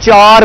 4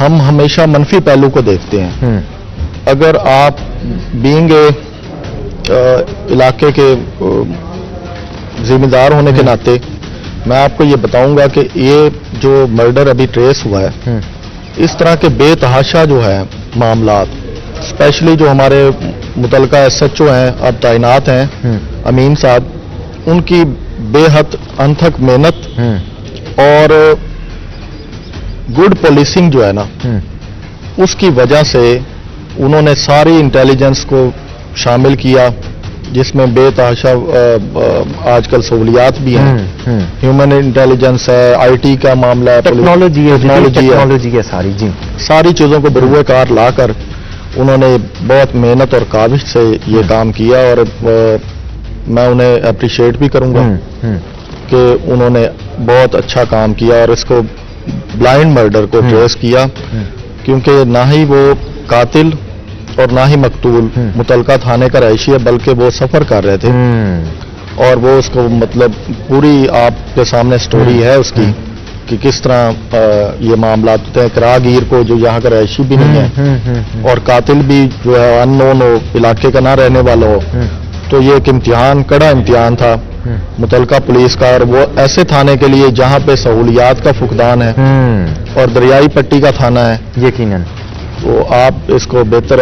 ہم ہمیشہ منفی پہلو کو دیکھتے ہیں. اگر آپ بینگ علاقے کے ذمہ دار ہونے کے ناطے میں آپ کو یہ بتاؤں گا کہ یہ جو مرڈر ابھی ٹریس ہوا ہے، اس طرح کے بے تحاشا جو ہے معاملات، اسپیشلی جو ہمارے متعلقہ ایس ایچ او ہیں اب تعینات ہیں امین صاحب، ان کی بے حد انتھک محنت اور گڈ پولیسنگ جو ہے نا، اس کی وجہ سے انہوں نے ساری انٹیلیجنس کو شامل کیا، جس میں بے تحاشا آج کل سہولیات بھی ہیں، ہیومن انٹیلیجنس ہے، آئی ٹی کا معاملہ ہے، ٹیکنالوجی ہے ساری. جی ساری چیزوں کو بروئے کار لا کر انہوں نے بہت محنت اور کاوش سے یہ کام کیا، اور میں انہیں اپریشیٹ بھی کروں گا کہ انہوں نے بہت اچھا کام کیا اور اس کو بلائنڈ مرڈر کو ٹریس کیا، کیونکہ نہ ہی وہ قاتل اور نہ ہی مقتول متعلقہ تھانے کا رہائشی ہے، بلکہ وہ سفر کر رہے تھے، اور وہ اس کو مطلب پوری آپ کے سامنے سٹوری ہے اس کی کہ کس طرح یہ معاملات ہوتے ہیں. راہگیر کو جو یہاں کا رہائشی بھی نہیں ہے اور قاتل بھی جو ہے ان نون ہو، علاقے کا نہ رہنے والا ہو، تو یہ ایک امتحان، کڑا امتحان تھا متعلقہ پولیس کا، اور وہ ایسے تھانے کے لیے جہاں پہ سہولیات کا فقدان ہے اور دریائی پٹی کا تھانہ ہے. یقیناً تو آپ اس کو بہتر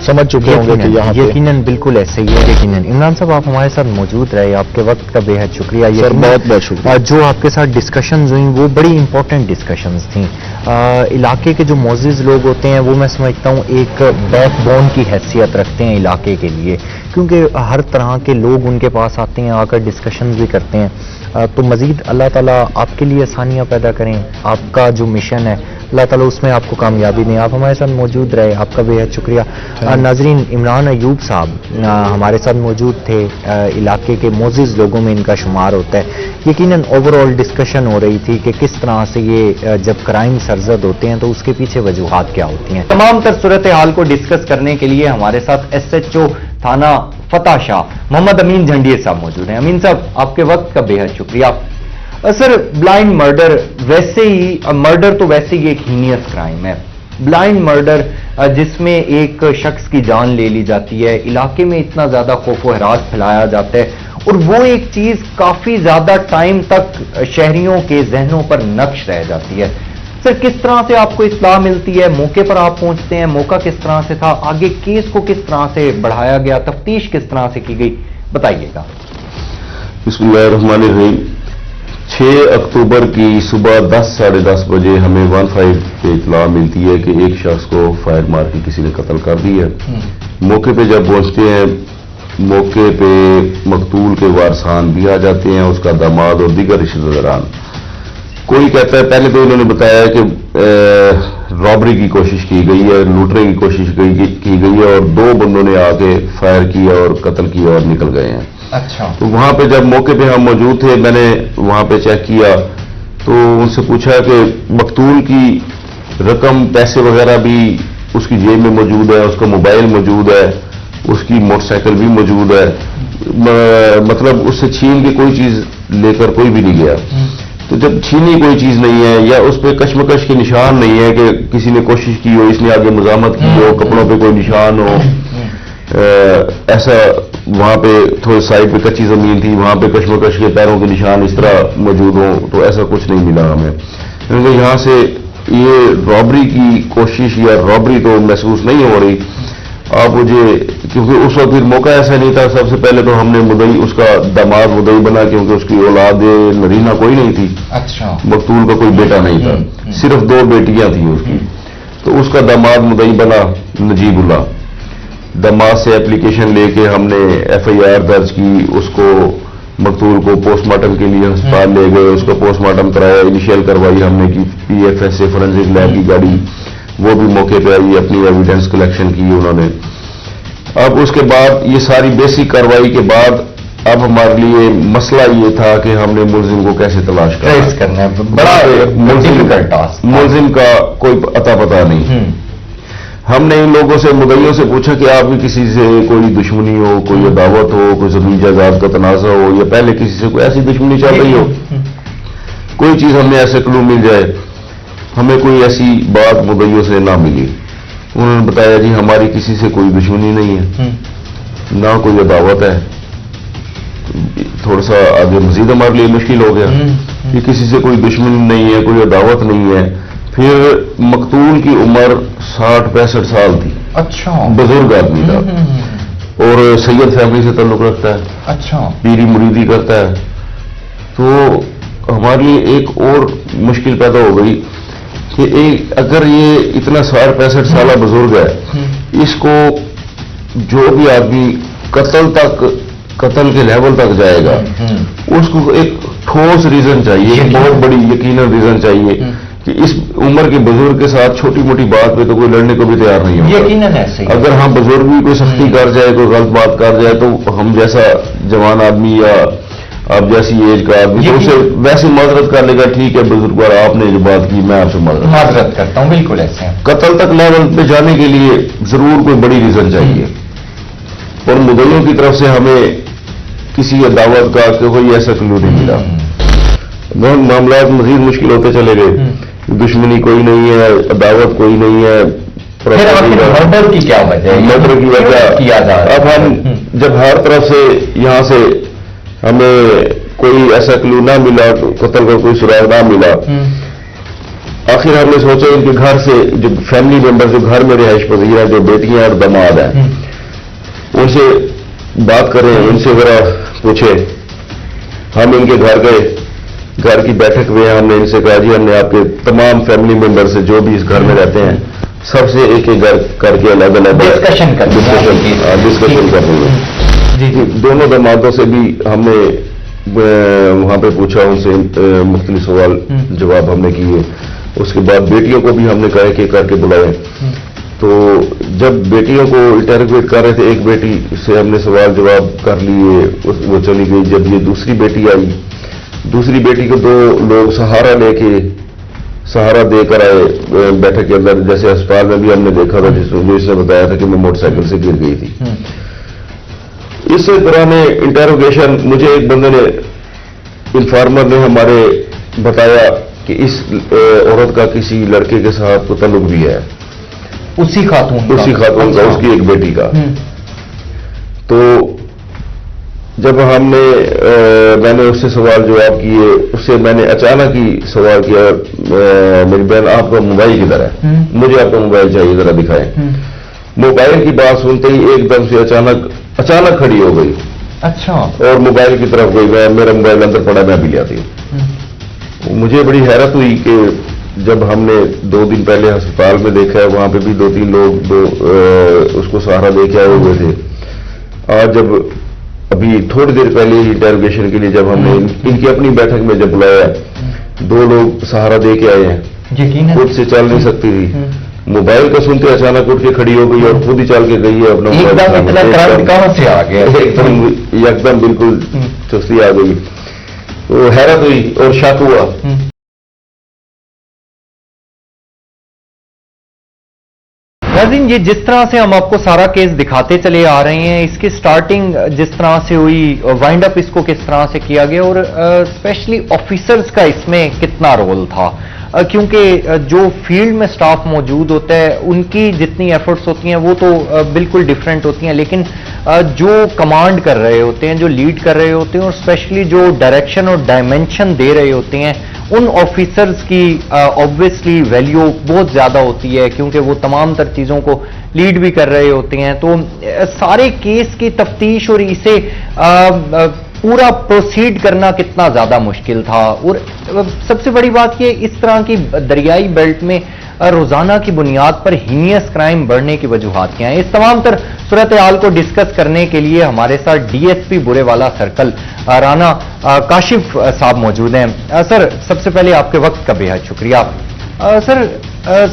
سمجھ چکے ہوں گے کہ یہاں یقیناً بالکل ایسے ہی ہے. یقیناً عمران صاحب آپ ہمارے ساتھ موجود رہے، آپ کے وقت کا بے حد شکریہ. سر بہت بہت شکریہ. جو آپ کے ساتھ ڈسکشنز ہوئیں وہ بڑی امپورٹنٹ ڈسکشنز تھیں. علاقے کے جو معزز لوگ ہوتے ہیں وہ میں سمجھتا ہوں ایک بیک بون کی حیثیت رکھتے ہیں علاقے کے لیے، کیونکہ ہر طرح کے لوگ ان کے پاس آتے ہیں، آ کر ڈسکشنز بھی کرتے ہیں. تو مزید اللہ تعالیٰ آپ کے لیے آسانیاں پیدا کریں، آپ کا جو مشن ہے اللہ تعالیٰ اس میں آپ کو کامیابی دیں. آپ ہمارے ساتھ موجود رہے، آپ کا بے حد شکریہ. ناظرین، عمران ایوب صاحب ہمارے ساتھ موجود تھے، علاقے کے معزز لوگوں میں ان کا شمار ہوتا ہے. یقیناً اوور آل ڈسکشن ہو رہی تھی کہ کس طرح سے یہ جب کرائم سرزد ہوتے ہیں تو اس کے پیچھے وجوہات کیا ہوتی ہیں. تمام تر صورتحال کو ڈسکس کرنے کے لیے ہمارے ساتھ ایس ایچ او تھانہ فتح شاہ محمد امین جھنڈیر صاحب موجود ہیں. امین صاحب، آپ کے وقت کا بے حد شکریہ. سر، بلائنڈ مرڈر ویسے ہی، مرڈر تو ویسے ہی ایک ہینیس کرائم ہے. بلائنڈ مرڈر جس میں ایک شخص کی جان لے لی جاتی ہے، علاقے میں اتنا زیادہ خوف و ہراس پھیلایا جاتا ہے، اور وہ ایک چیز کافی زیادہ ٹائم تک شہریوں کے ذہنوں پر نقش رہ جاتی ہے. سر، کس طرح سے آپ کو اطلاع ملتی ہے؟ موقع پر آپ پہنچتے ہیں، موقع کس طرح سے تھا؟ آگے کیس کو کس طرح سے بڑھایا گیا؟ تفتیش کس طرح سے کی گئی؟ بتائیے گا. بسم اللہ الرحمن الرحیم. 6 اکتوبر کی صبح 10 ساڑھے 10 بجے ہمیں 15 پہ اطلاع ملتی ہے کہ ایک شخص کو فائر مار کے کسی نے قتل کر دیا ہے. موقع پہ جب پہنچتے ہیں، موقع پہ مقتول کے وارثان بھی آ جاتے ہیں، اس کا داماد اور دیگر رشتہ داران. کوئی کہتا ہے، پہلے تو انہوں نے بتایا کہ رابری کی کوشش کی گئی ہے، لوٹنے کی کوشش کی گئی ہے، اور 2 بندوں نے آ کے فائر کیا اور قتل کیا اور نکل گئے ہیں. اچھا. تو وہاں پہ جب موقع پہ ہم موجود تھے، میں نے وہاں پہ چیک کیا تو ان سے پوچھا کہ مقتول کی رقم، پیسے وغیرہ بھی اس کی جیب میں موجود ہے، اس کا موبائل موجود ہے، اس کی موٹر سائیکل بھی موجود ہے، مطلب اس سے چھین کے کوئی چیز لے کر کوئی بھی نہیں گیا. تو جب چھینی کوئی چیز نہیں ہے یا اس پہ کشمکش کے نشان نہیں ہے کہ کسی نے کوشش کی ہو، اس نے آگے مزاحمت کی ہو، کپڑوں پہ کوئی نشان ہو، ایسا وہاں پہ تھوڑی سائڈ پہ کچی زمین تھی، وہاں پہ کشمکش کے پیروں کے نشان اس طرح موجود ہوں، تو ایسا کچھ نہیں ملا ہمیں. کیونکہ یہاں سے یہ رابری کی کوشش یا رابری تو محسوس نہیں ہو رہی. آپ مجھے، کیونکہ اس وقت پھر موقع ایسا نہیں تھا، سب سے پہلے تو ہم نے مدعی، اس کا داماد مدعی بنا، کیونکہ اس کی اولاد نرینہ کوئی نہیں تھی. اچھا. مقتول کا کوئی بیٹا نہیں تھا، صرف 2 بیٹیاں تھیں اس کی. تو اس کا داماد مدعی بنا نجیب اللہ. داماد سے اپلیکیشن لے کے ہم نے FIR درج کی، اس کو مقتول کو پوسٹ مارٹم کے لیے ہسپتال لے گئے، اس کو پوسٹ مارٹم کرایا، انیشیل کروائی ہم نے کی، PFS سے فورنزک لیب کی گاڑی وہ بھی موقع پہ آئی، اپنی ایویڈنس کلیکشن کی انہوں نے. اب اس کے بعد یہ ساری بیسک کارروائی کے بعد اب ہمارے لیے مسئلہ یہ تھا کہ ہم نے ملزم کو کیسے تلاش کرنا ہے. بڑا ملزم کا کوئی اتا پتہ نہیں. ہم نے ان لوگوں سے، مدعیوں سے پوچھا کہ آپ کی کسی سے کوئی دشمنی ہو، کوئی عداوت ہو، کوئی زمین جائیداد کا تنازع ہو، یا پہلے کسی سے کوئی ایسی دشمنی چل رہی ہو، کوئی چیز ہمیں ایسے کلو مل جائے. ہمیں کوئی ایسی بات مدعیوں سے نہ ملی. انہوں نے بتایا جی ہماری کسی سے کوئی دشمنی نہیں ہے, نہ کوئی عداوت ہے. تھوڑا سا آگے مزید ہمارے لیے مشکل ہو گیا کہ کسی سے کوئی دشمنی نہیں ہے, کوئی عداوت نہیں ہے. پھر مقتول کی عمر 60-65 سال تھی. اچھا, بزرگ آدمی تھا اور سید فیملی سے تعلق رکھتا ہے. اچھا, پیری مریدی کرتا ہے. تو ہمارے لیے ایک اور مشکل پیدا ہو گئی کہ اگر یہ اتنا 60-65 سالہ بزرگ ہے, اس کو جو بھی آدمی قتل کے لیول تک جائے گا, اس کو ایک ٹھوس ریزن چاہیے, ایک بہت بڑی یقیناً ریزن چاہیے کہ اس عمر کے بزرگ کے ساتھ چھوٹی موٹی بات پہ تو کوئی لڑنے کو بھی تیار نہیں ہوگا. یقیناً ایسے ہی. اگر ہم بزرگ بھی کوئی سختی کر جائے, کوئی غلط بات کر جائے, تو ہم جیسا جوان آدمی یا آپ جیسی ایج کا آدمی تو اسے ویسے معذرت کر لے گا, ٹھیک ہے بزرگ اور آپ نے جو بات کی میں آپ سے معذرت کرتا ہوں. بالکل ایسے. قتل تک لیول پہ جانے کے لیے ضرور کوئی بڑی ریزن چاہیے, اور مغلوں کی طرف سے ہمیں کسی عداوت کا کوئی ایسا کلو نہیں ملا. معاملات مزید مشکل ہوتے چلے گئے. دشمنی کوئی نہیں ہے, عداوت کوئی نہیں ہے. مرڈر کی کیا وجہ ہے؟ مرڈر کی وجہ اب ہم جب ہر طرف سے یہاں سے ہمیں کوئی ایسا کلو نہ ملا, قتل کا کوئی سراغ نہ ملا, آخر ہم نے سوچا ان کے گھر سے جو فیملی ممبر جو گھر میں رہائش پذیر ہیں, جو بیٹیاں اور داماد ہیں, ان سے بات کریں, ان سے ذرا پوچھے. ہم ان کے گھر گئے, گھر کی بیٹھک میں ہم نے ان سے کہا جی ہم نے آپ کے تمام فیملی ممبر سے جو بھی اس گھر میں رہتے ہیں سب سے ایک ایک گھر کر کے الگ الگ ڈسکشن کر دیں گے. دونوں دامادوں سے بھی ہم نے وہاں پہ پوچھا, ان سے مختلف سوال جواب ہم نے کیے. اس کے بعد بیٹیوں کو بھی ہم نے کہا کہ کر کے بلائے. تو جب بیٹیوں کو انٹروگیٹ کر رہے تھے, ایک بیٹی سے ہم نے سوال جواب کر لیے, وہ چلی گئی. جب یہ دوسری بیٹی آئی, دوسری بیٹی کو 2 لوگ سہارا دے کر آئے بیٹھک کے اندر. جیسے اسپتال میں بھی ہم نے دیکھا تھا, جس نے بتایا تھا کہ میں موٹر سائیکل سے گر گئی تھی. اس طرح نے انٹروگیشن, مجھے ایک بندے نے, انفارمر نے ہمارے بتایا کہ اس عورت کا کسی لڑکے کے ساتھ تو تعلق بھی ہے, اسی خاتون کا, اس کی ایک بیٹی کا. تو جب میں نے اس سے سوال جواب کیے, اس سے میں نے اچانک ہی سوال کیا, میری بہن آپ کا موبائل کدھر ہے, مجھے آپ کا موبائل چاہیے, ذرا دکھائیں. موبائل کی بات سنتے ہی ایک دم سے اچانک کھڑی ہو گئی. اچھا. اور موبائل کی طرف گئی. میرا موبائل اندر پڑا, میں بھی آتی ہوں. مجھے بڑی حیرت ہوئی کہ جب ہم نے 2 دن پہلے ہسپتال میں دیکھا ہے, وہاں پہ بھی 2-3 لوگ اس کو سہارا دے کے آئے ہوئے تھے. آج جب ابھی تھوڑی دیر پہلے انٹروگیشن کے لیے جب ہم نے ان کی اپنی بیٹھک میں جب بلایا, 2 لوگ سہارا دے کے آئے ہیں, خود سے چل نہیں سکتی تھی. موبائل کا سنتے اچانک اٹھ کے کھڑی ہو گئی اور خود ہی چل کے گئی ہے اپنا موبائل. کہاں سے آ گیا ایک دم بالکل چستی آ گئی. تو حیرت ہوئی اور شک ہوا. ناظرین, یہ جس طرح سے ہم آپ کو سارا کیس دکھاتے چلے آ رہے ہیں, اس کی سٹارٹنگ جس طرح سے ہوئی, وائنڈ اپ اس کو کس طرح سے کیا گیا, اور اسپیشلی آفیسرز کا اس میں کتنا رول تھا, کیونکہ جو فیلڈ میں سٹاف موجود ہوتا ہے ان کی جتنی ایفرٹس ہوتی ہیں وہ تو بالکل ڈیفرنٹ ہوتی ہیں, لیکن جو کمانڈ کر رہے ہوتے ہیں, جو لیڈ کر رہے ہوتے ہیں, اور اسپیشلی جو ڈائریکشن اور ڈائمینشن دے رہے ہوتے ہیں, ان آفیسرز کی آبویسلی ویلیو بہت زیادہ ہوتی ہے, کیونکہ وہ تمام تر چیزوں کو لیڈ بھی کر رہے ہوتے ہیں. تو سارے کیس کی تفتیش اور اسے پورا پروسیڈ کرنا کتنا زیادہ مشکل تھا. اور سب سے بڑی بات یہ, اس طرح کی دریائی بیلٹ میں روزانہ کی بنیاد پر ہینیس کرائم بڑھنے کی وجوہات کیا ہیں, اس تمام تر صورتحال کو ڈسکس کرنے کے لیے ہمارے ساتھ ڈی ایس پی برے والا سرکل رانا کاشف صاحب موجود ہیں. سر, سب سے پہلے آپ کے وقت کا بے حد شکریہ. سر,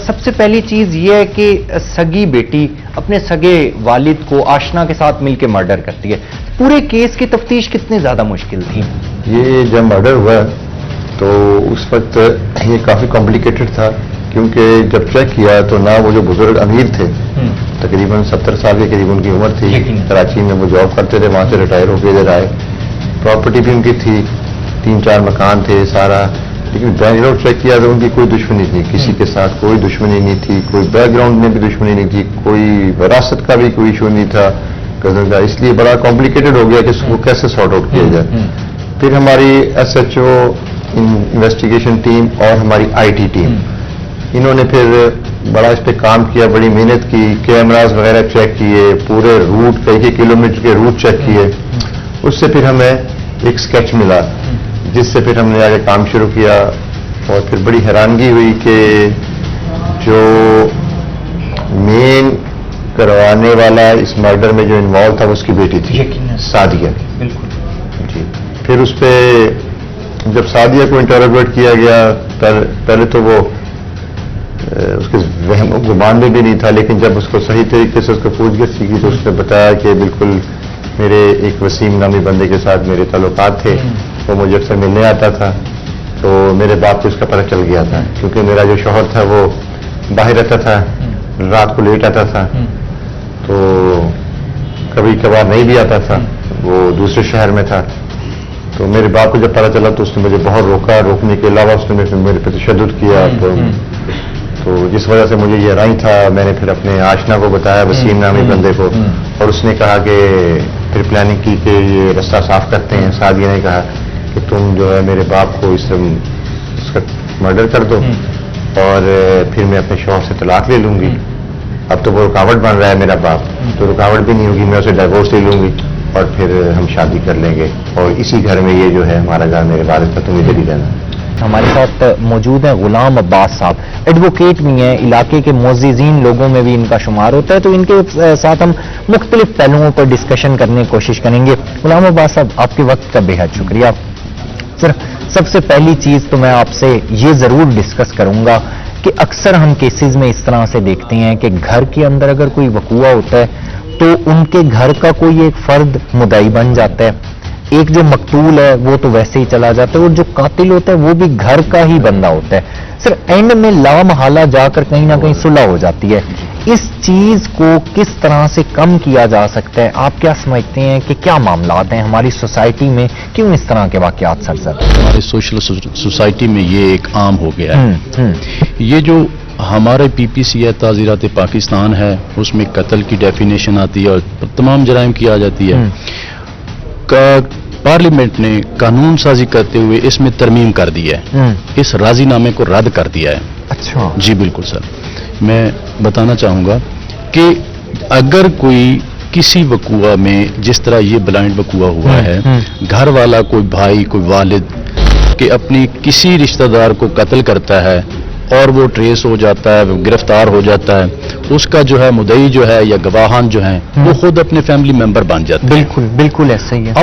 سب سے پہلی چیز یہ ہے کہ سگی بیٹی اپنے سگے والد کو آشنا کے ساتھ مل کے مرڈر کرتی ہے. پورے کیس کی تفتیش کتنی زیادہ مشکل تھی؟ یہ جب مرڈر ہوا تو اس وقت یہ کافی کمپلیکیٹڈ تھا, کیونکہ جب چیک کیا تو نہ وہ جو بزرگ امیر تھے, تقریباً 70 سال کے قریب ان کی عمر تھی, کراچی میں وہ جاب کرتے تھے, وہاں سے ریٹائر ہو کے ادھر آئے. پراپرٹی بھی ان کی تھی, 3-4 مکان تھے, سارا لیکن بیک گراؤنڈ چیک کیا تو ان کی کوئی دشمنی نہیں، کسی کے ساتھ کوئی دشمنی نہیں تھی، کوئی بیک گراؤنڈ میں بھی دشمنی نہیں تھی، کوئی وراثت کا بھی کوئی ایشو نہیں تھا کزن کا. اس لیے بڑا کمپلیکیٹڈ ہو گیا کہ اس کو کیسے سارٹ آؤٹ کیا جائے. پھر ہماری S H O investigation team اور ہماری آئی ٹی ٹیم، انہوں نے پھر بڑا اس پہ کام کیا، بڑی محنت کی، کیمراز وغیرہ چیک کیے، پورے روٹ کئی کلومیٹر کے روٹ چیک کیے. اس سے پھر ہمیں ایک اسکیچ ملا جس سے پھر ہم نے آگے کام شروع کیا. اور پھر بڑی حیرانگی ہوئی کہ جو مین کروانے والا اس مرڈر میں جو انوالو تھا اس کی بیٹی تھی سعدیہ. بالکل جی. پھر اس پہ جب سعدیہ کو انٹروگیٹ کیا گیا پہلے تو وہ اس کے وہم و گمان میں بھی نہیں تھا، لیکن جب اس کو صحیح طریقے سے اس کو پوچھ گچھ کی تو اس نے بتایا کہ بالکل میرے ایک وسیم نامی بندے کے ساتھ میرے تعلقات تھے، وہ مجھے اکثر ملنے آتا تھا، تو میرے باپ کو اس کا پتہ چل گیا تھا کیونکہ میرا جو شوہر تھا وہ باہر رہتا تھا، رات کو لیٹ آتا تھا، تو کبھی کبھار نہیں بھی آتا تھا، وہ دوسرے شہر میں تھا. تو میرے باپ کو جب پتہ چلا تو اس نے مجھے بہت روکا، روکنے کے علاوہ اس نے میرے پہ تشدد کیا. تو جس وجہ سے مجھے یہ رائے تھا، میں نے پھر اپنے آشنا کو بتایا، وسیم نامی بندے کو، اور اس نے کہا کہ پھر پلاننگ کی کہ یہ رستہ صاف کرتے ہیں. سعدیہ نے کہا کہ تم جو ہے میرے باپ کو اس کا مرڈر کر دو اور پھر میں اپنے شوہر سے طلاق لے لوں گی. اب تو وہ رکاوٹ بن رہا ہے میرا باپ، تو رکاوٹ بھی نہیں ہوگی، میں اسے ڈائیورس لے لوں گی اور پھر ہم شادی کر لیں گے اور اسی گھر میں یہ جو ہے ہمارا گھر میرے والد کا، تم ادھر ہی رہنا. ہمارے ساتھ موجود ہیں غلام عباس صاحب، ایڈوکیٹ بھی ہیں، علاقے کے معززین لوگوں میں بھی ان کا شمار ہوتا ہے، تو ان کے ساتھ ہم مختلف پہلوؤں پر ڈسکشن کرنے کی کوشش کریں گے. غلام عباس صاحب، آپ کے وقت کا بے حد شکریہ. سر، سب سے پہلی چیز تو میں آپ سے یہ ضرور ڈسکس کروں گا کہ اکثر ہم کیسز میں اس طرح سے دیکھتے ہیں کہ گھر کے اندر اگر کوئی وقوع ہوتا ہے تو ان کے گھر کا کوئی ایک فرد مدعی بن جاتا ہے، ایک جو مقتول ہے وہ تو ویسے ہی چلا جاتا ہے، اور جو قاتل ہوتا ہے وہ بھی گھر کا ہی بندہ ہوتا ہے. سر، اینڈ میں لامحالہ جا کر کہیں نہ کہیں صلح ہو جاتی ہے. اس چیز کو کس طرح سے کم کیا جا سکتا ہے؟ آپ کیا سمجھتے ہیں کہ کیا معاملات ہیں ہماری سوسائٹی میں، کیوں اس طرح کے واقعات سرزد ہیں؟ ہماری سوشل سوسائٹی میں یہ ایک عام ہو گیا ہے. یہ جو ہمارے پی پی سی ہے، تعزیرات پاکستان ہے، اس میں قتل کی ڈیفینیشن آتی ہے اور تمام جرائم کی آ جاتی ہے. پارلیمنٹ نے قانون سازی کرتے ہوئے اس میں ترمیم کر دی ہے، اس راضی نامے کو رد کر دیا ہے. اچھا جی بالکل سر. میں بتانا چاہوں گا کہ اگر کوئی کسی وقوع میں، جس طرح یہ بلائنڈ وقوع ہوا ہے، گھر والا کوئی بھائی کوئی والد کہ اپنی کسی رشتہ دار کو قتل کرتا ہے اور وہ ٹریس ہو جاتا ہے، گرفتار ہو جاتا ہے، اس کا جو ہے مدعی جو ہے یا گواہان جو ہیں وہ خود اپنے فیملی ممبر بن جاتے ہیں. بالکل بالکل ایسا ہی ہے.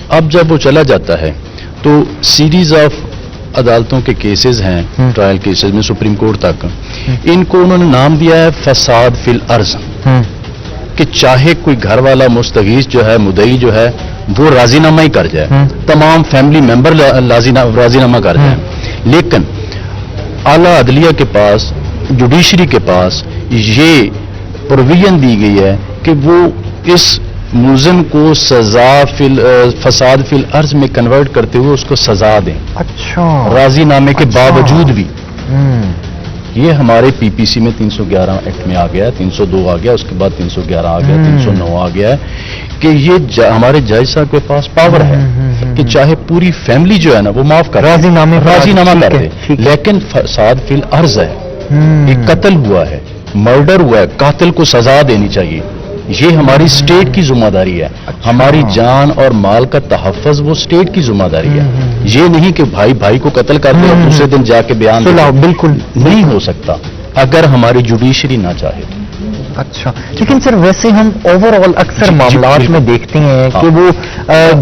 اب جب وہ چلا جاتا ہے تو سیریز آف عدالتوں کے کیسز ہیں، ٹرائل کیسز میں سپریم کورٹ تک، ان کو انہوں نے نام دیا ہے فساد فی الارض، کہ چاہے کوئی گھر والا مستغیث جو ہے، مدعی جو ہے، وہ راضی نامہ ہی کر جائے، تمام فیملی ممبر راضی نامہ کر جائیں، لیکن اعلیٰ عدلیہ کے پاس، جوڈیشری کے پاس یہ پروویژن دی گئی ہے کہ وہ اس ملزم کو سزا فساد فی الارض میں کنورٹ کرتے ہوئے اس کو سزا دیں. اچھا، راضی نامے کے باوجود بھی. یہ ہمارے پی پی سی میں 311 ایکٹ میں آ گیا ہے، 302 آ گیا، اس کے بعد 311 آ گیا، 309 آ گیا ہے کہ یہ ہمارے جج صاحب کے پاس پاور ہے کہ چاہے پوری فیملی جو ہے نا وہ معاف کر راضی نامہ کر دے، لیکن فساد فی الارض ہے، یہ قتل ہوا ہے، مرڈر ہوا ہے، قاتل کو سزا دینی چاہیے. یہ ہماری اسٹیٹ کی ذمہ داری ہے. ہماری جان اور مال کا تحفظ وہ اسٹیٹ کی ذمہ داری ہے. یہ نہیں کہ بھائی بھائی کو قتل کر دے اور دوسرے دن جا کے بیان دے. بالکل نہیں ہو سکتا اگر ہماری جوڈیشری نہ چاہے. اچھا، لیکن سر ویسے ہم اوور آل اکثر معاملات میں دیکھتے ہیں کہ وہ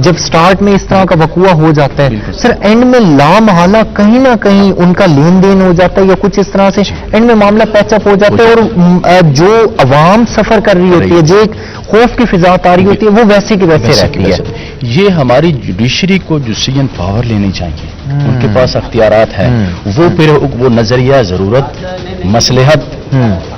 جب سٹارٹ میں اس طرح کا وقوع ہو جاتا ہے سر، اینڈ میں لامحالہ کہیں نہ کہیں ان کا لین دین ہو جاتا ہے یا کچھ اس طرح سے اینڈ میں معاملہ پیچ اپ ہو جاتا ہے، اور جو عوام سفر کر رہی ہوتی ہے، جو ایک خوف کی فضا تاری ہوتی ہے، وہ ویسے کی ویسے رہتی ہے. یہ ہماری جوڈیشری کو ڈیسیژن پاور لینی چاہیے، ان کے پاس اختیارات ہیں، وہ پھر وہ نظریہ ضرورت، مصلحت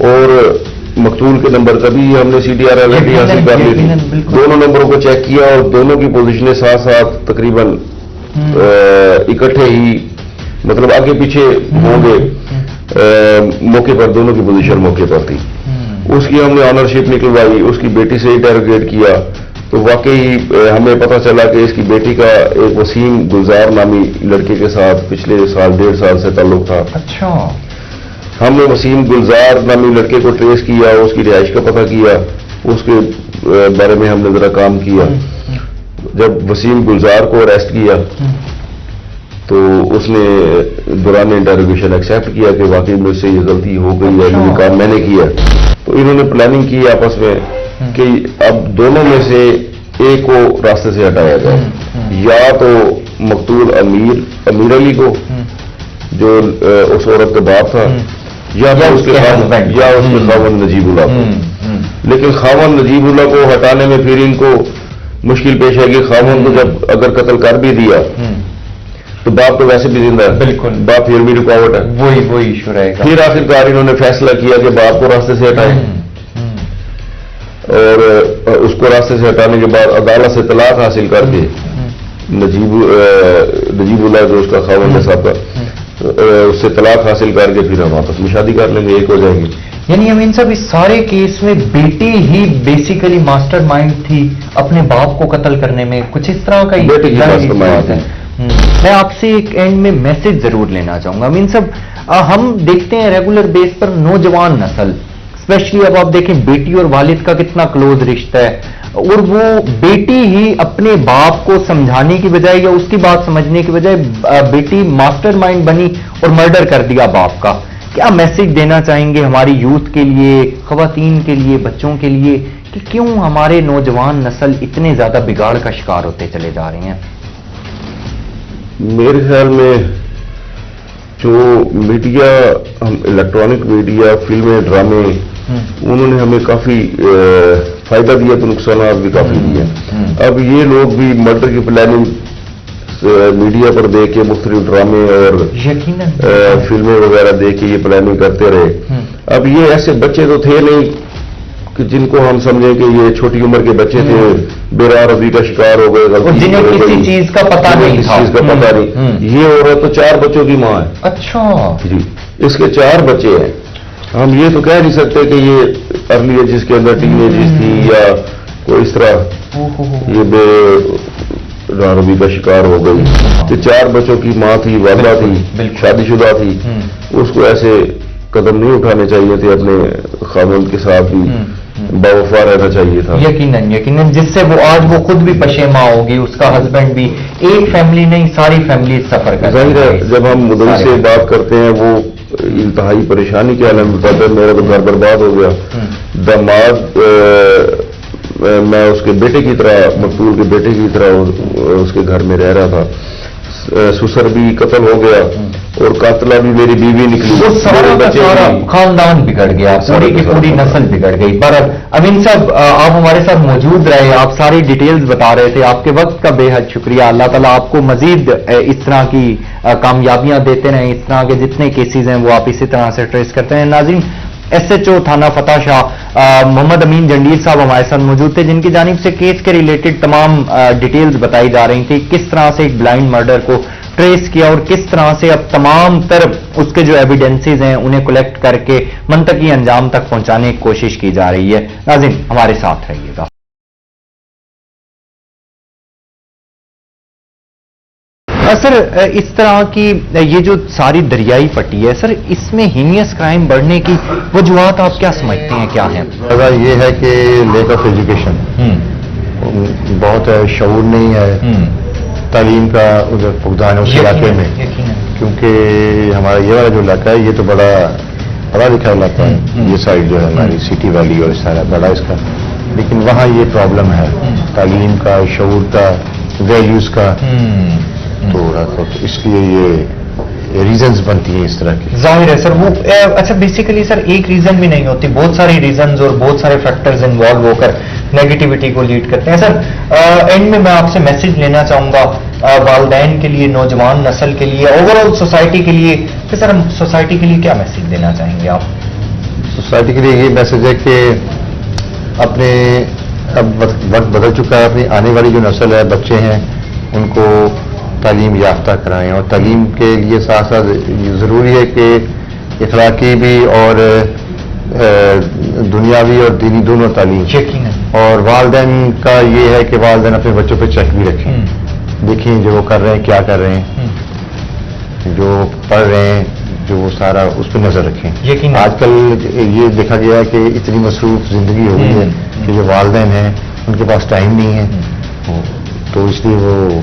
اور مقتول کے نمبر کا بھی ہم نے CTR آلریڈی حاصل کر لی تھی. دونوں نمبروں کو چیک کیا اور دونوں کی پوزیشنیں ساتھ ساتھ تقریباً اکٹھے ہی مطلب آگے پیچھے ہوں گے موقع پر, دونوں کی پوزیشن موقع پر تھی. اس کی ہم نے آنرشپ نکلوائی, اس کی بیٹی سے انٹروگیٹ کیا تو واقعی ہمیں پتہ چلا کہ اس کی بیٹی کا ایک وسیم گلزار نامی لڑکے کے ساتھ پچھلے سال 1.5 سال سے تعلق تھا. اچھا. ہم نے وسیم گلزار نامی لڑکے کو ٹریس کیا, اس کی رہائش کا پتہ کیا, اس کے بارے میں ہم نے ذرا کام کیا. جب وسیم گلزار کو اریسٹ کیا تو اس نے دوران انٹروگیشن ایکسیپٹ کیا کہ واقعی مجھ سے یہ غلطی ہو گئی ہے, یہ کام میں نے کیا. تو انہوں نے پلاننگ کی آپس میں کہ اب دونوں میں سے ایک کو راستے سے ہٹایا جائے, یا تو مقتول امیر علی کو جو اس عورت کا باپ تھا, یا اس کے خاوند نجیب اللہ کو. لیکن خاوند نجیب اللہ کو ہٹانے میں پھر ان کو مشکل پیش ہے کہ خاوند کو جب اگر قتل کر بھی دیا تو باپ تو ویسے بھی زندہ ہے, بالکل باپ پھر بھی رکاوٹ ہے, وہی ایشو رہے گا. پھر آخرکار انہوں نے فیصلہ کیا کہ باپ کو راستے سے ہٹائیں, اور اس کو راستے سے ہٹانے کے بعد عدالت سے طلاق حاصل کر کے نجیب اللہ جو اس کا خاوند ہے صاحب کا, اس سے طلاق حاصل کر کے پھر ہم آپس میں شادی کر لیں گے, ایک ہو جائیں گے. یعنی امین صاحب اس سارے کیس میں بیٹی ہی بیسیکلی ماسٹر مائنڈ تھی اپنے باپ کو قتل کرنے میں, کچھ اس طرح کا بیٹی کی ماسٹر مائنڈ ہے. میں آپ سے ایک اینڈ میں میسج ضرور لینا چاہوں گا. امین صاحب ہم دیکھتے ہیں ریگولر بیس پر نوجوان نسل, اسپیشلی اب آپ دیکھیں بیٹی اور والد کا کتنا کلوز رشتہ ہے, اور وہ بیٹی ہی اپنے باپ کو سمجھانے کی بجائے یا اس کی بات سمجھنے کی بجائے بیٹی ماسٹر مائنڈ بنی اور مرڈر کر دیا باپ کا. کیا میسج دینا چاہیں گے ہماری یوتھ کے لیے, خواتین کے لیے, بچوں کے لیے, کہ کیوں ہمارے نوجوان نسل اتنے زیادہ بگاڑ کا شکار ہوتے چلے جا رہے ہیں؟ میرے خیال میں جو میڈیا, الیکٹرانک میڈیا, فلمیں, ڈرامے, انہوں نے ہمیں کافی فائدہ دیا تو نقصانات بھی کافی دیے. اب یہ لوگ بھی مرڈر کی پلاننگ میڈیا پر دیکھ کے مختلف ڈرامے اور فلمیں وغیرہ دیکھ کے یہ پلاننگ کرتے رہے. اب یہ ایسے بچے تو تھے نہیں کہ جن کو ہم سمجھیں کہ یہ چھوٹی عمر کے بچے تھے, بے روی کا شکار ہو گئے, جنہیں کسی چیز کا پتہ نہیں تھا. یہ عورت تو 4 بچوں کی ماں ہے. اچھا جی, اس کے 4 بچے ہیں. ہم یہ تو کہہ نہیں سکتے کہ یہ ارلی ایجز کے اندر ٹین ایجز تھی یا کوئی اس طرح یہ بے روی کا شکار ہو گئی. کہ 4 بچوں کی ماں تھی, والدہ تھی, شادی شدہ تھی, اس کو ایسے قدم نہیں اٹھانے چاہیے تھے, اپنے خاوند کے ساتھ بھی باوفا رہنا چاہیے تھا. یقیناً جس سے وہ آج وہ خود بھی پشیماں ہوگی, اس کا ہسبینڈ بھی, ایک فیملی نہیں ساری فیملی سفر کر رہی ہے. جب ہم مدعی سے بات کرتے ہیں وہ انتہائی پریشانی کے عالم بتاتے ہیں, میرا تو گھر برباد ہو گیا. داماد میں اس کے بیٹے کی طرح, مقتول کے بیٹے کی طرح اس کے گھر میں رہ رہا تھا. سسر بھی قتل ہو گیا اور قاتلہ بھی میری بیوی نکلی. وہ سارا خاندان بگڑ گیا, پوری کی پوری نسل بگڑ گئی. پر امین صاحب آپ ہمارے ساتھ موجود رہے, آپ ساری ڈیٹیلز بتا رہے تھے, آپ کے وقت کا بے حد شکریہ. اللہ تعالیٰ آپ کو مزید اس طرح کی کامیابیاں دیتے رہیں, اس طرح کے جتنے کیسز ہیں وہ آپ اسی طرح سے ٹریس کرتے ہیں. ناظرین, SHO تھانہ فتح شاہ محمد امین جنڈیر صاحب ہمارے ساتھ موجود تھے, جن کی جانب سے کیس کے ریلیٹڈ تمام ڈیٹیلز بتائی جا رہی تھی, کس طرح سے ایک بلائنڈ مرڈر کو ٹریس کیا اور کس طرح سے اب تمام تر اس کے جو ایویڈنسز ہیں انہیں کلیکٹ کر کے منطقی انجام تک پہنچانے کی کوشش کی جا رہی ہے. ناظرین ہمارے ساتھ رہیے گا. سر اس طرح کی یہ جو ساری دریائی پٹی ہے سر, اس میں ہینیس کرائم بڑھنے کی وجوہات آپ کیا سمجھتے ہیں, کیا ہیں؟ یہ ہے کہ لیک آف ایجوکیشن بہت ہے, شعور نہیں ہے, تعلیم کا ادھر فقدان ہے اس علاقے میں. کیونکہ ہمارا یہ والا جو علاقہ ہے یہ تو بڑا پڑھا لکھا علاقہ ہے, یہ سائڈ جو ہے ہماری سٹی ویلی اور سارا بڑا اس کا, لیکن وہاں یہ پرابلم ہے تعلیم کا, شعور کا, ویلیوز کا تھوڑا, تو اس لیے یہ ریزنز بنتی ہیں اس طرح کی. ظاہر ہے سر. وہ اچھا بیسیکلی سر ایک ریزن بھی نہیں ہوتی, بہت سارے ریزنز اور بہت سارے فیکٹرز انوالو ہو کر نیگیٹیوٹی کو لیڈ کرتے ہیں. سر اینڈ میں آپ سے میسج لینا چاہوں گا والدین کے لیے, نوجوان نسل کے لیے, اوور آل سوسائٹی کے لیے, کہ سر ہم سوسائٹی کے لیے کیا میسج دینا چاہیں گے آپ؟ سوسائٹی کے لیے یہ میسج ہے کہ اپنے اب وقت بدل چکا ہے، اپنی آنے والی جو نسل ہے، بچے ہیں، ان کو تعلیم یافتہ کرائیں، اور تعلیم کے لیے ساتھ ساتھ ضروری ہے کہ اخلاقی بھی اور دنیاوی اور دینی دونوں تعلیم، اور والدین کا یہ ہے کہ والدین اپنے بچوں پہ چیک بھی رکھیں، دیکھیں جو وہ کر رہے ہیں، کیا کر رہے ہیں، جو پڑھ رہے ہیں، جو وہ سارا اس پہ نظر رکھیں۔ آج کل یہ دیکھا گیا ہے کہ اتنی مصروف زندگی ہو گئی ہے کہ جو والدین ہیں ان کے پاس ٹائم نہیں ہے، تو اس لیے وہ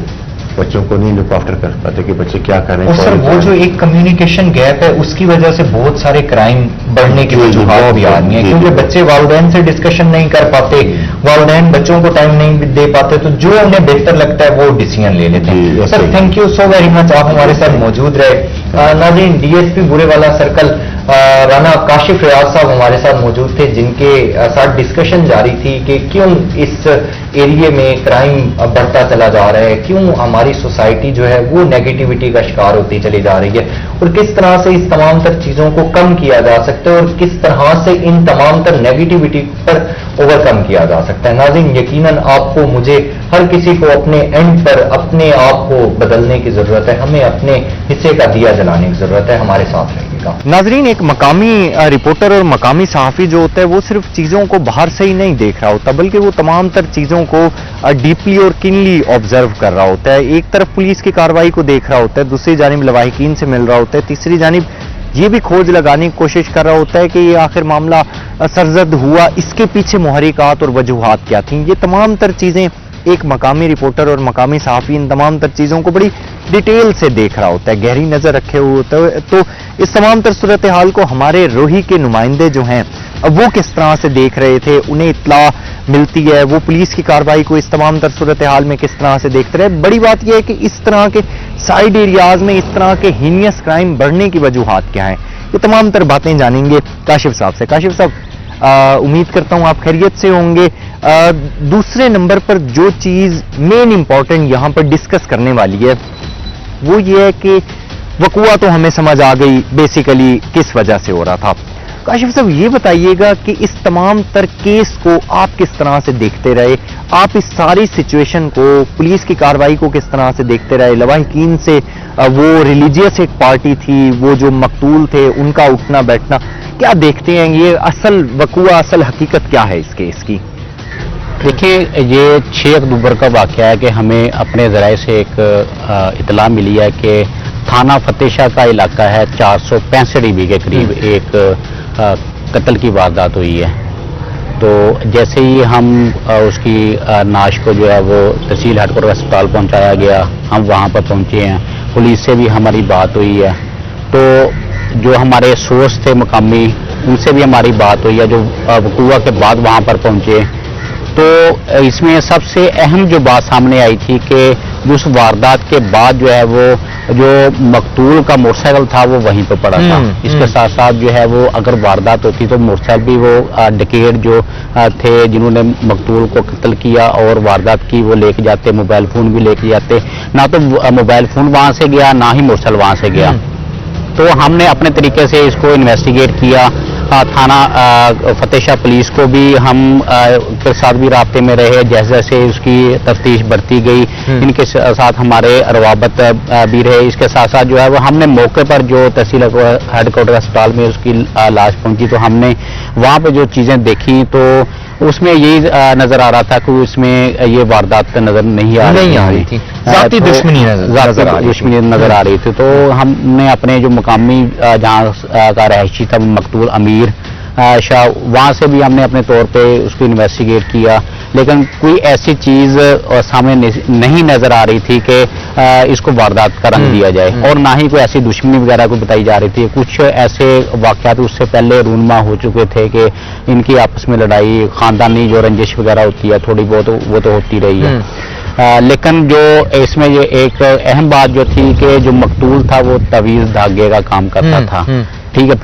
بچوں کو نہیں لک آفٹر کر پاتے کہ بچے کیا کر رہے ہیں۔ اور سر وہ جو ایک کمیونیکیشن گیپ ہے اس کی وجہ سے بہت سارے کرائم بڑھنے کی وجوہات بھی آ رہی ہیں، کیونکہ بچے والدین سے ڈسکشن نہیں کر پاتے، والدین بچوں کو ٹائم نہیں دے پاتے، تو جو انہیں بہتر لگتا ہے وہ ڈیسیژن لے لیتے ہیں۔ Sir thank you so very much, آپ ہمارے ساتھ موجود رہے۔ ناظرین، ڈی ایس پی بورے والا سرکل رانا کاشف ریاض صاحب ہمارے ساتھ موجود تھے، جن کے ساتھ ڈسکشن جاری تھی کہ کیوں اس ایریے میں کرائم بڑھتا چلا جا رہا ہے، کیوں ہماری سوسائٹی جو ہے وہ نیگیٹیوٹی کا شکار ہوتی چلی جا رہی ہے، اور کس طرح سے اس تمام تر چیزوں کو کم کیا جا سکتا ہے، اور کس طرح سے ان تمام تر نیگیٹیوٹی پر اوور کم کیا جا سکتا ہے۔ ناظرین، یقیناً آپ کو، مجھے، ہر کسی کو اپنے اینڈ پر اپنے آپ کو بدلنے کی ضرورت ہے، ہمیں اپنے حصے کا دیا جلانے کی ضرورت ہے۔ ہمارے ساتھ رہیے گا۔ ناظرین، ایک مقامی رپورٹر اور مقامی صحافی جو ہوتا ہے وہ صرف چیزوں کو باہر سے ہی نہیں دیکھ رہا ہوتا، بلکہ وہ تمام تر چیزوں کو ڈیپلی اور کینلی آبزرو کر رہا ہوتا ہے۔ ایک طرف پولیس کی کارروائی کو دیکھ رہا ہوتا ہے، دوسری جانب لواحقین سے مل رہا ہوتا ہے، تیسری جانب یہ بھی کھوج لگانے کی کوشش کر رہا ہوتا ہے کہ یہ آخر معاملہ سرزد ہوا، اس کے پیچھے محرکات اور وجوہات کیا تھیں۔ یہ تمام تر چیزیں ایک مقامی رپورٹر اور مقامی صحافی ان تمام تر چیزوں کو بڑی ڈیٹیل سے دیکھ رہا ہوتا ہے، گہری نظر رکھے ہوئے ہوتا ہے۔ تو اس تمام تر صورتحال کو ہمارے روہی کے نمائندے جو ہیں وہ کس طرح سے دیکھ رہے تھے، انہیں اطلاع ملتی ہے، وہ پولیس کی کارروائی کو اس تمام تر صورتحال میں کس طرح سے دیکھتے رہے۔ بڑی بات یہ ہے کہ اس طرح کے سائیڈ ایریاز میں اس طرح کے ہینیس کرائم بڑھنے کی وجوہات کیا ہیں، یہ تمام تر باتیں جانیں گے کاشف صاحب سے۔ کاشف صاحب، امید کرتا ہوں آپ خیریت سے ہوں گے۔ دوسرے نمبر پر جو چیز مین امپورٹنٹ یہاں پر ڈسکس کرنے والی ہے وہ یہ ہے کہ وقوع تو ہمیں سمجھ آ گئی بیسیکلی کس وجہ سے ہو رہا تھا۔ کاشف صاحب، یہ بتائیے گا کہ اس تمام تر کیس کو آپ کس طرح سے دیکھتے رہے، آپ اس ساری سچویشن کو، پولیس کی کارروائی کو کس طرح سے دیکھتے رہے، لواحقین سے وہ ریلیجیس ایک پارٹی تھی، وہ جو مقتول تھے ان کا اٹھنا بیٹھنا، کیا دیکھتے ہیں؟ یہ اصل وقوع، اصل حقیقت کیا ہے اس کیس کی؟ دیکھیں، یہ 6 اکتوبر کا واقعہ ہے کہ ہمیں اپنے ذرائع سے ایک اطلاع ملی ہے کہ تھانہ فتح شاہ کا علاقہ ہے، 465 ای بی کے قریب ایک قتل کی واردات ہوئی ہے۔ تو جیسے ہی ہم اس کی نعش کو جو ہے وہ تحصیل ہیڈ کوارٹر اسپتال پہنچایا گیا، ہم وہاں پر پہنچے ہیں، پولیس سے بھی ہماری بات ہوئی ہے، تو جو ہمارے سورس تھے مقامی ان سے بھی ہماری بات ہوئی ہے، جو وقوع کے بعد وہاں پر پہنچے۔ تو اس میں سب سے اہم جو بات سامنے آئی تھی کہ اس واردات کے بعد جو ہے وہ جو مقتول کا موٹر سائیکل تھا وہ وہیں پہ پڑا تھا۔ اس کے ساتھ ساتھ جو ہے وہ اگر واردات ہوتی تو موٹر سائیکل بھی وہ ڈکیٹ جو تھے جنہوں نے مقتول کو قتل کیا اور واردات کی وہ لے کے جاتے، موبائل فون بھی لے کے جاتے، نہ تو موبائل فون وہاں سے گیا نہ ہی موٹر سائیکل وہاں سے گیا۔ تو ہم نے اپنے طریقے سے اس کو انویسٹیگیٹ کیا، تھانہ فتح شاہ پولیس کو بھی ہم کے ساتھ بھی رابطے میں رہے، جیسے جیسے اس کی تفتیش بڑھتی گئی ان کے ساتھ ہمارے روابط بھی رہے۔ اس کے ساتھ ساتھ جو ہے وہ ہم نے موقع پر جو تحصیل ہیڈ کوارٹر اسپتال میں اس کی لاش پہنچی تو ہم نے وہاں پہ جو چیزیں دیکھی تو اس میں یہی نظر آ رہا تھا کہ اس میں یہ واردات نظر نہیں آ رہی تھی، ذاتی دشمنی نظر آ رہی تھی۔ تو ہم نے اپنے جو مقامی جہاں کا رہائشی تھا مقتول امیر شاہ، وہاں سے بھی ہم نے اپنے طور پہ اس کو انویسٹیگیٹ کیا، لیکن کوئی ایسی چیز سامنے نہیں نظر آ رہی تھی کہ اس کو واردات کا رنگ دیا جائے، اور نہ ہی کوئی ایسی دشمنی وغیرہ کو بتائی جا رہی تھی۔ کچھ ایسے واقعات اس سے پہلے رونما ہو چکے تھے کہ ان کی آپس میں لڑائی، خاندانی جو رنجش وغیرہ ہوتی ہے تھوڑی بہت وہ تو ہوتی رہی ہے، لیکن جو اس میں یہ ایک اہم بات جو تھی کہ جو مقتول تھا وہ تعویذ دھاگے کا کام کرتا تھا، ٹھیک ہے،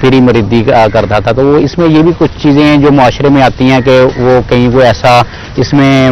پیری مریدی کرتا تھا۔ تو وہ اس میں یہ بھی کچھ چیزیں ہیں جو معاشرے میں آتی ہیں کہ وہ کہیں وہ ایسا اس میں